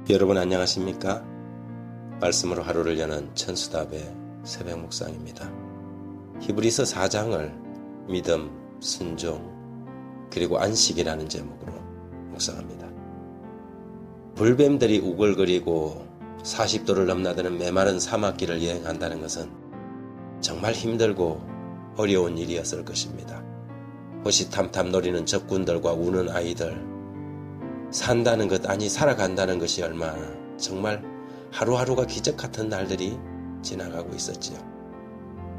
여러분 안녕하십니까? 말씀으로 하루를 여는 천수답의 새벽 묵상입니다. 히브리서 4장을 믿음, 순종, 그리고 안식이라는 제목으로 묵상합니다. 불뱀들이 우글거리고 40도를 넘나드는 메마른 사막길을 여행한다는 것은 정말 힘들고 어려운 일이었을 것입니다. 호시탐탐 노리는 적군들과 우는 아이들, 산다는 것 아니 살아간다는 것이 얼마나 정말 하루하루가 기적 같은 날들이 지나가고 있었지요.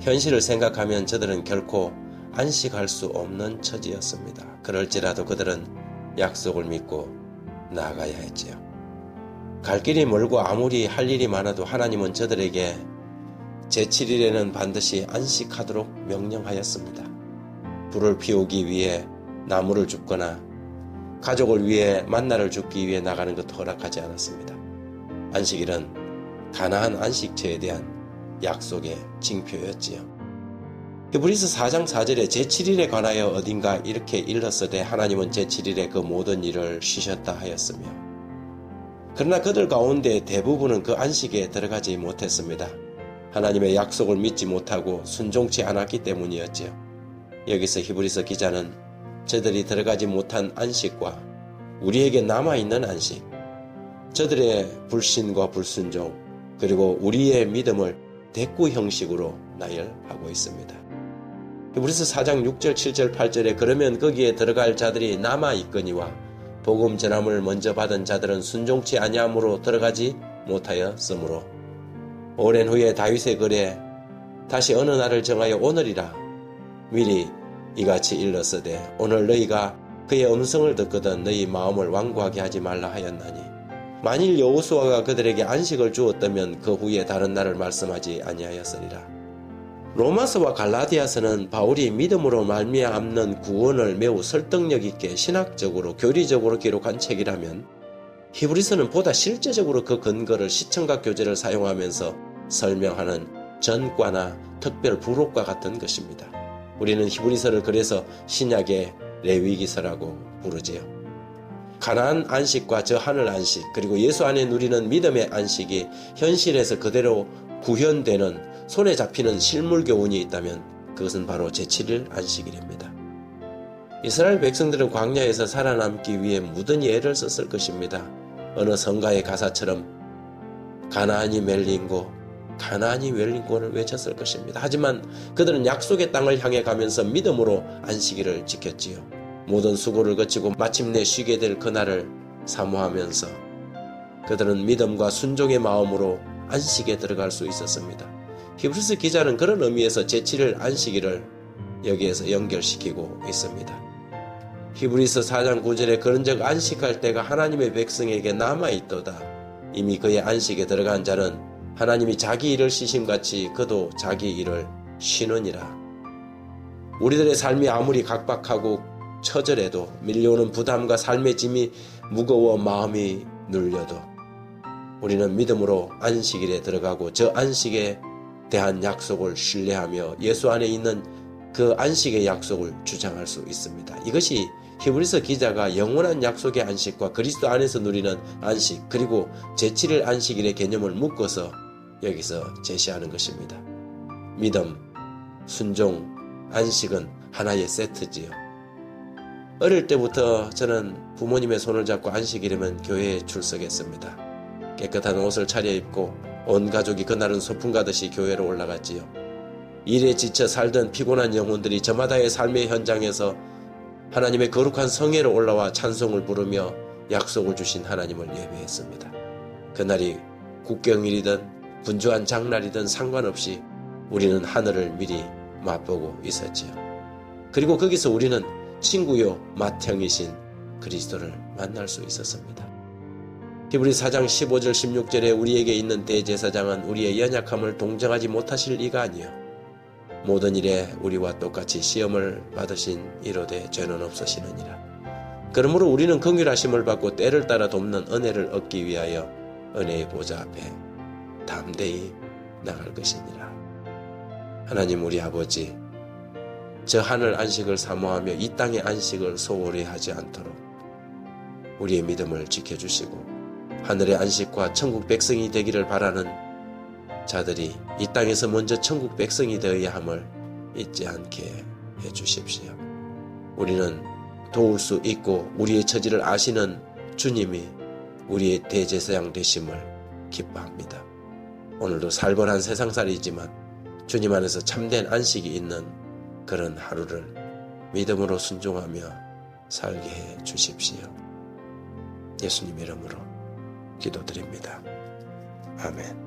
현실을 생각하면 저들은 결코 안식할 수 없는 처지였습니다. 그럴지라도 그들은 약속을 믿고 나아가야 했지요. 갈 길이 멀고 아무리 할 일이 많아도 하나님은 저들에게 제7일에는 반드시 안식하도록 명령하였습니다. 불을 피우기 위해 나무를 줍거나 가족을 위해 만나를 줍기 위해 나가는 것도 허락하지 않았습니다. 안식일은 가나안 안식처에 대한 약속의 징표였지요. 히브리서 4장 4절에 제7일에 관하여 어딘가 이렇게 일렀으되 하나님은 제7일에 그 모든 일을 쉬셨다 하였으며, 그러나 그들 가운데 대부분은 그 안식에 들어가지 못했습니다. 하나님의 약속을 믿지 못하고 순종치 않았기 때문이었지요. 여기서 히브리서 기자는 저들이 들어가지 못한 안식과 우리에게 남아있는 안식, 저들의 불신과 불순종, 그리고 우리의 믿음을 대꾸 형식으로 나열하고 있습니다. 히브리서 4장 6절, 7절, 8절에 그러면 거기에 들어갈 자들이 남아있거니와 복음 전함을 먼저 받은 자들은 순종치 아니함으로 들어가지 못하였으므로 오랜 후에 다윗의 글에 다시 어느 날을 정하여 오늘이라 미리 이같이 일렀으되 오늘 너희가 그의 음성을 듣거든 너희 마음을 완고하게 하지 말라 하였나니, 만일 여호수아가 그들에게 안식을 주었다면 그 후에 다른 날을 말씀하지 아니하였으리라. 로마서와 갈라디아서는 바울이 믿음으로 말미암는 구원을 매우 설득력 있게 신학적으로 교리적으로 기록한 책이라면, 히브리서는 보다 실제적으로 그 근거를 시청각 교재를 사용하면서 설명하는 전과나 특별 부록과 같은 것입니다. 우리는 히브리서를 그래서 신약의 레위기서라고 부르지요. 가나안 안식과 저 하늘 안식, 그리고 예수 안에 누리는 믿음의 안식이 현실에서 그대로 구현되는 손에 잡히는 실물 교훈이 있다면 그것은 바로 제7일 안식일입니다. 이스라엘 백성들은 광야에서 살아남기 위해 무던히 애를 썼을 것입니다. 어느 성가의 가사처럼 가나안이 멜린고 가나안이 멜린고를 외쳤을 것입니다. 하지만 그들은 약속의 땅을 향해 가면서 믿음으로 안식일을 지켰지요. 모든 수고를 거치고 마침내 쉬게 될 그날을 사모하면서 그들은 믿음과 순종의 마음으로 안식에 들어갈 수 있었습니다. 히브리서 기자는 그런 의미에서 제7일 안식일을 여기에서 연결시키고 있습니다. 히브리서 4장 9절에 그런즉 안식할 때가 하나님의 백성에게 남아있도다. 이미 그의 안식에 들어간 자는 하나님이 자기 일을 쉬심같이 그도 자기 일을 쉬느니라. 우리들의 삶이 아무리 각박하고 처절해도 밀려오는 부담과 삶의 짐이 무거워 마음이 눌려도 우리는 믿음으로 안식일에 들어가고 저 안식에 대한 약속을 신뢰하며 예수 안에 있는 그 안식의 약속을 주장할 수 있습니다. 이것이 히브리서 기자가 영원한 약속의 안식과 그리스도 안에서 누리는 안식, 그리고 제7일 안식일의 개념을 묶어서 여기서 제시하는 것입니다. 믿음, 순종, 안식은 하나의 세트지요. 어릴 때부터 저는 부모님의 손을 잡고 안식일이면 교회에 출석했습니다. 깨끗한 옷을 차려입고 온 가족이 그날은 소풍 가듯이 교회로 올라갔지요. 일에 지쳐 살던 피곤한 영혼들이 저마다의 삶의 현장에서 하나님의 거룩한 성회로 올라와 찬송을 부르며 약속을 주신 하나님을 예배했습니다. 그날이 국경일이든 분주한 장날이든 상관없이 우리는 하늘을 미리 맛보고 있었지요. 그리고 거기서 우리는 친구요 맏형이신 그리스도를 만날 수 있었습니다. 히브리 4장 15절 16절에 우리에게 있는 대제사장은 우리의 연약함을 동정하지 못하실 이가 아니요 모든 일에 우리와 똑같이 시험을 받으신 이로되 죄는 없으시느니라. 그러므로 우리는 긍휼하심을 받고 때를 따라 돕는 은혜를 얻기 위하여 은혜의 보좌 앞에 담대히 나갈 것이니라. 하나님 우리 아버지, 저 하늘 안식을 사모하며 이 땅의 안식을 소홀히 하지 않도록 우리의 믿음을 지켜주시고 하늘의 안식과 천국 백성이 되기를 바라는 자들이 이 땅에서 먼저 천국 백성이 되어야 함을 잊지 않게 해주십시오. 우리는 도울 수 있고 우리의 처지를 아시는 주님이 우리의 대제사장 되심을 기뻐합니다. 오늘도 살벌한 세상살이지만 주님 안에서 참된 안식이 있는 그런 하루를 믿음으로 순종하며 살게 해 주십시오. 예수님 이름으로 기도드립니다. 아멘.